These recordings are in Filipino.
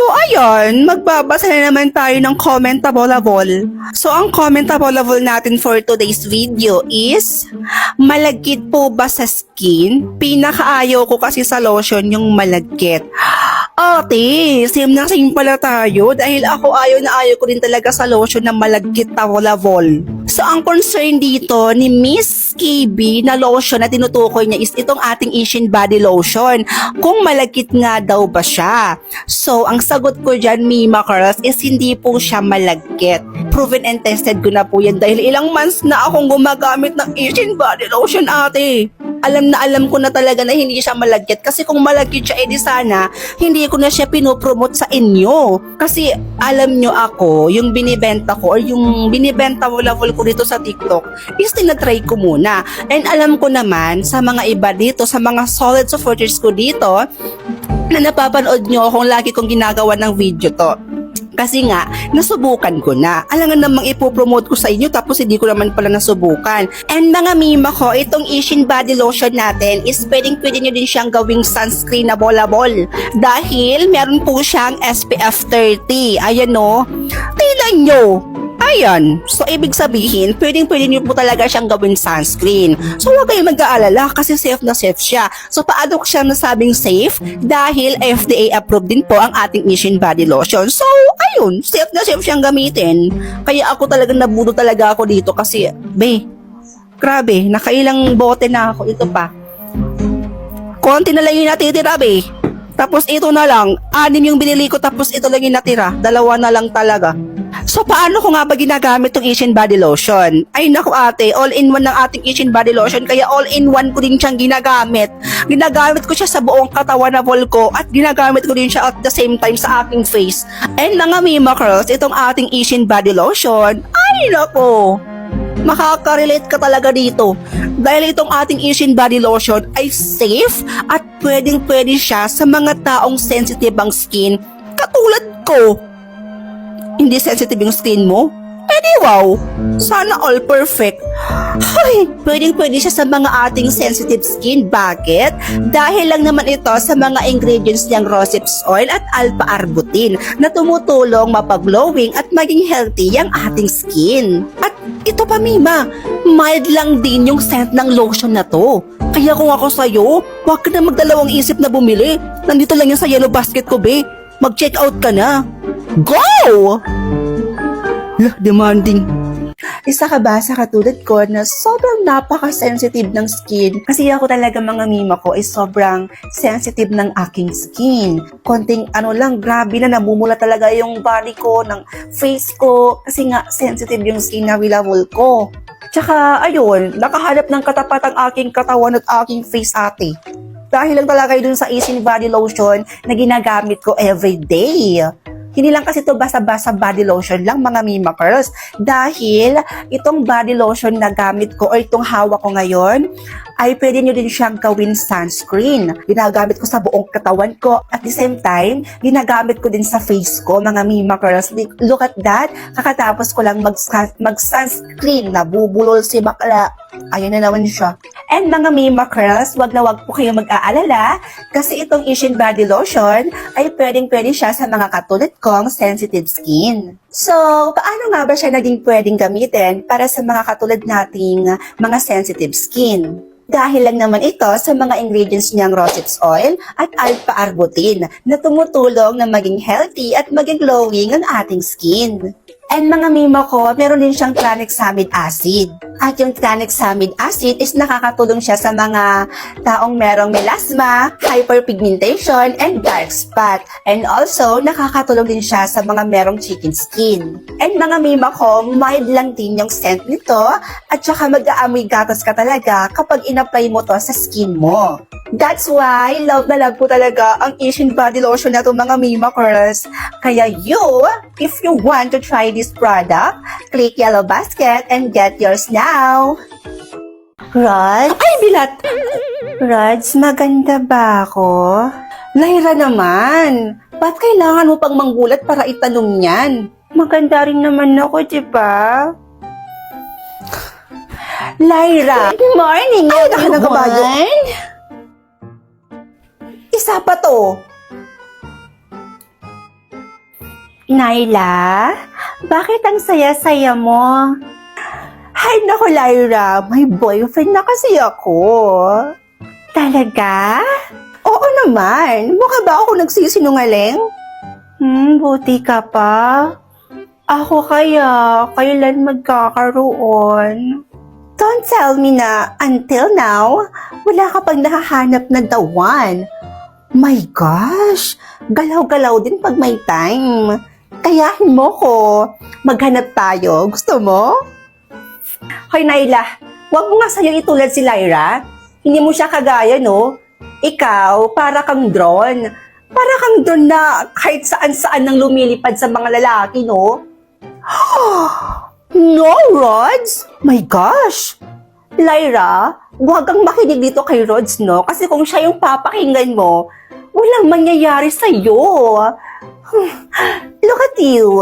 So ayun, magbabasa na naman tayo ng commentable. So ang commentable natin for today's video is, malagkit po ba sa skin? Pinakaayaw ko kasi sa lotion yung malagkit. Ate, same na same pala tayo dahil ako ayaw na ayaw ko rin talaga sa lotion na malagkit tawolabol. So ang concern dito ni Miss KB na lotion na tinutukoy niya is itong ating Asian body lotion. Kung malagkit nga daw ba siya? So ang sagot ko dyan, Mima Curls, is hindi po siya malagkit. Proven and tested ko na po yan dahil ilang months na akong gumagamit ng Asian body lotion, ate. Alam ko na talaga na hindi siya malagkit kasi kung malagkit siya, edi sana hindi ko na siya pinopromote sa inyo. Kasi alam nyo ako, yung binibenta ko or yung binibenta level ko dito sa TikTok is tinatry ko muna. And alam ko naman sa mga iba dito, sa mga solid supporters ko dito, na napapanood nyo kung lagi kong ginagawa ng video to. Kasi nga, nasubukan ko na. Alangan namang ipopromote ko sa inyo tapos hindi ko naman pala nasubukan. And mga mima ko, itong Asian body lotion natin is pwede nyo din siyang gawing sunscreen na bolabol. Dahil meron po siyang SPF 30. Ayan o. Tingnan nyo. Ayan. So, ibig sabihin, pwede nyo po talaga siyang gawin sunscreen. So, huwag kayong mag-aalala kasi safe na safe siya. So, paano ko siya nasabing safe? Dahil FDA approved din po ang ating Asian body lotion. So, ayun, safe na safe siyang gamitin. Kaya ako talagang nabudo talaga ako dito kasi, grabe, nakailang bote na ako. Ito pa. Konti na lang yung natitira, Tapos ito na lang, 6 yung binili ko tapos ito lang yung natira. 2 na lang talaga. So paano ko nga ba ginagamit tong Asian body lotion? Ay naku ate, all-in-one ng ating Asian body lotion kaya all-in-one ko din siyang ginagamit. Ginagamit ko siya sa buong katawan na ko at ginagamit ko din siya at the same time sa aking face. And mga Mima Curls, itong ating Asian body lotion, ay naku, makaka-relate ka talaga dito. Dahil itong ating Asian body lotion ay safe at pwedeng-pwede siya sa mga taong sensitive ang skin katulad ko. Hindi sensitive yung skin mo? Wow, sana all perfect. Ay, pwedeng-pwede siya sa mga ating sensitive skin. Bakit? Dahil lang naman ito sa mga ingredients niyang rosehip oil at alpha-arbutin na tumutulong mapaglowing at maging healthy ang ating skin. At ito pa Mima, mild lang din yung scent ng lotion na to. Kaya kung ako sa'yo, huwag ka na magdalawang isip na bumili. Nandito lang yan sa yellow basket ko, Mag-check out ka na. Go! Demanding. Isa ka ba sa katulad ko na sobrang napaka-sensitive ng skin? Kasi ako talaga mga mima ko is sobrang sensitive ng aking skin. Konting grabe na namumula talaga yung body ko, ng face ko. Kasi nga sensitive yung skin na willable ko. Tsaka ayun, nakahanap ng katapat ang aking katawan at aking face ate. Dahil lang talaga dun sa Asian body lotion na ginagamit ko everyday. Hindi lang kasi ito basa-basa body lotion lang mga Mima Curls. Dahil itong body lotion na gamit ko o itong hawak ko ngayon ay pwede nyo din siyang gawin sunscreen. Ginagamit ko sa buong katawan ko. At the same time, ginagamit ko din sa face ko mga Mima Curls. Look at that. Kakatapos ko lang mag-sunscreen. Nabubulol si bakla. Ayan na naman siya. And mga Mima Curls, wag na wag po kayo mag-aalala kasi itong Asian body lotion ay pwedeng-pwede siya sa mga katulad kong sensitive skin. So, paano nga ba siya naging pwedeng gamitin para sa mga katulad nating mga sensitive skin? Dahil lang naman ito sa mga ingredients niyang rosehip oil at alpha-arbutin na tumutulong na maging healthy at maging glowing ang ating skin. And mga mima ko, meron din siyang tranexamic acid. At yung tranexamic acid is nakakatulong siya sa mga taong merong melasma, hyperpigmentation, and dark spot. And also, nakakatulong din siya sa mga merong chicken skin. And mga mima ko, mild lang din yung scent nito at saka mag-aamoy gatas ka talaga kapag in-apply mo to sa skin mo. That's why, love na love po talaga ang Asian body lotion na to mga Mima Curls. Kaya if you want to try this product, click yellow basket and get yours now. Rods? Ay, bilat! Rods, maganda ba ako? Lyra naman, ba't kailangan mo pang manggulat para itanong yan? Maganda rin naman ako, diba? Lyra! Good morning, everyone! Isa pa to. Naila, bakit ang saya-saya mo? Hay nako, Lyra, may boyfriend na kasi ako. Talaga? Oo naman. Mukha ba ako nagsisinungaling? Buti ka pa. Ako kaya, kailan magkakaroon? Don't tell me na until now, wala ka pang nakahanap na the one. My gosh, galaw-galaw din pag may time. Kayahin mo ko. Maghanap tayo. Gusto mo? Hoy, Naila, wag mo nga sa'yo itulad si Lyra. Hindi mo siya kagaya, no? Ikaw, para kang drone. Para kang drone na kahit saan-saan nang lumilipad sa mga lalaki, no? No, Rods? My gosh! Lyra, huwag kang makinig dito kay Rods, no? Kasi kung siya yung papakinggan mo, walang mangyayari sa'yo. Look at you.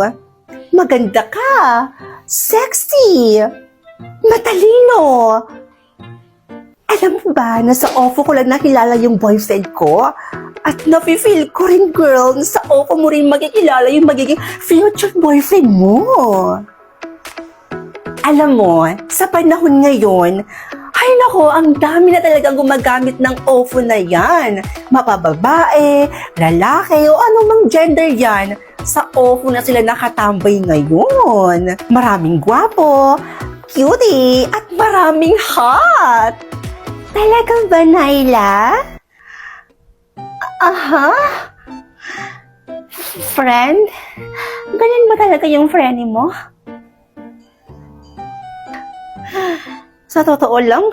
Maganda ka. Sexy. Matalino. Alam mo ba na sa OFO ko lang nakilala yung boyfriend ko? At nafe-feel ko rin, girl, na sa OFO mo rin makikilala yung magiging future boyfriend mo. Alam mo, sa panahon ngayon, ay nako, ang dami na talagang gumagamit ng OFO na yan. Mapababae, lalaki, o anumang gender yan. Sa OFO na sila nakatambay ngayon. Maraming gwapo, cutie, at maraming hot. Talagang ba, Naila? Aha? Friend? Ganyan ba talaga yung friend mo? Sa totoo lang,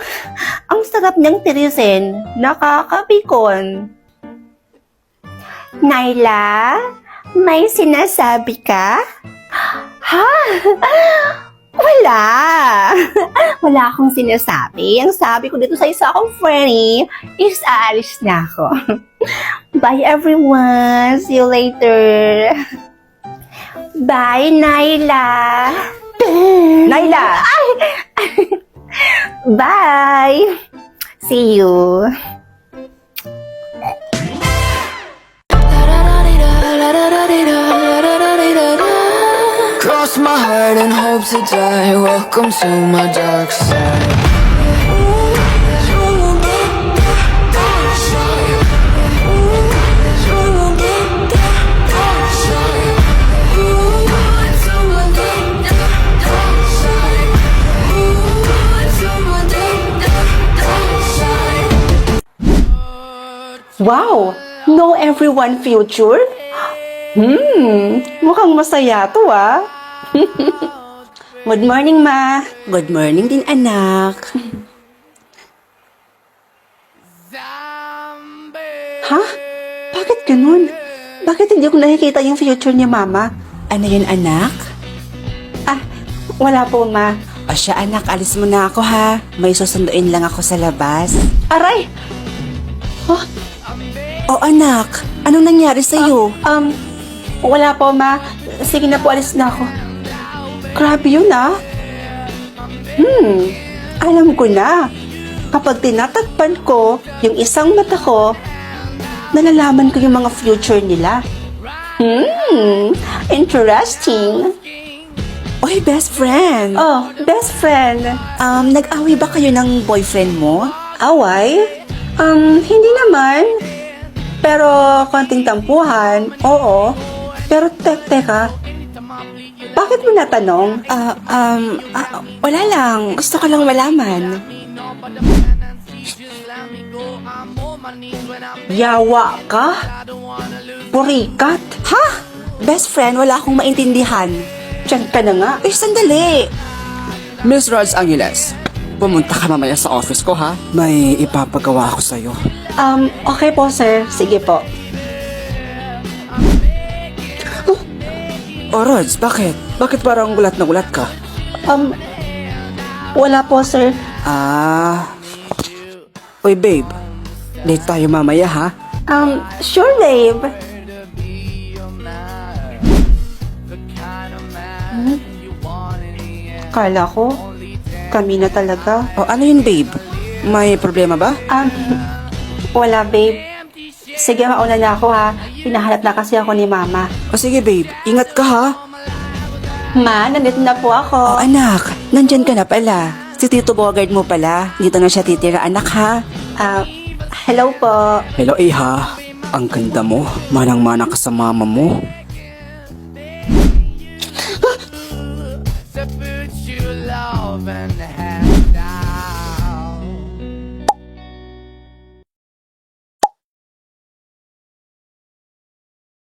ang sarap niyang tirisin. Nakakapikon. Naila, may sinasabi ka? Ha? Wala. Wala akong sinasabi. Ang sabi ko dito sa isa akong friend is aalis na ako. Bye everyone. See you later. Bye, Naila. Naila! Ay! Bye! See you. Cross my heart and hope to die. Welcome to my dark side. Wow! Know everyone future? Mukhang masaya to ah. Good morning, Ma. Good morning din, anak. Ha? Bakit ganun? Bakit hindi ko nakikita yung future niya, Mama? Ano yun, anak? Ah, wala po, Ma. O siya, anak, alis mo na ako, ha? May susunduin lang ako sa labas. Aray! Oh, oh anak, anong nangyari sa'yo? Wala po, Ma. Sige na po, alis na ako. Grabe yun, ah. Alam ko na. Kapag tinatakpan ko yung isang mata ko, nalalaman ko yung mga future nila. Interesting. Oy, best friend. Oh, best friend. Nag-away ba kayo ng boyfriend mo? Away? Hindi naman. Pero konting tampuhan, oo. Pero teka. Bakit mo natanong? Wala lang. Gusto ko lang malaman. Yawa ka? Purikat? Ha? Best friend, wala akong maintindihan. Diyan ka na nga. Eh, sandali. Miss Rods Angeles, pumunta ka mamaya sa office ko ha. May ipapagawa ako sa'yo. Okay po, sir. Sige po. Oh, Rods, bakit? Bakit parang gulat na gulat ka? Wala po, sir. Uy, babe. Late tayo mamaya ha. Sure, babe. Kala ko, kami na talaga. O, ano yun, babe? May problema ba? Wala, babe. Sige, mauna na ako ha. Pinahanap na kasi ako ni Mama. O sige babe, ingat ka ha. Ma, nandito na po ako. Oh anak, nandyan ka na pala. Si Tito Bogard mo pala. Dito na siya titira anak ha. Hello po. Hello Iha, ang ganda mo. Manang-mana ka sa mama mo. To put you love and have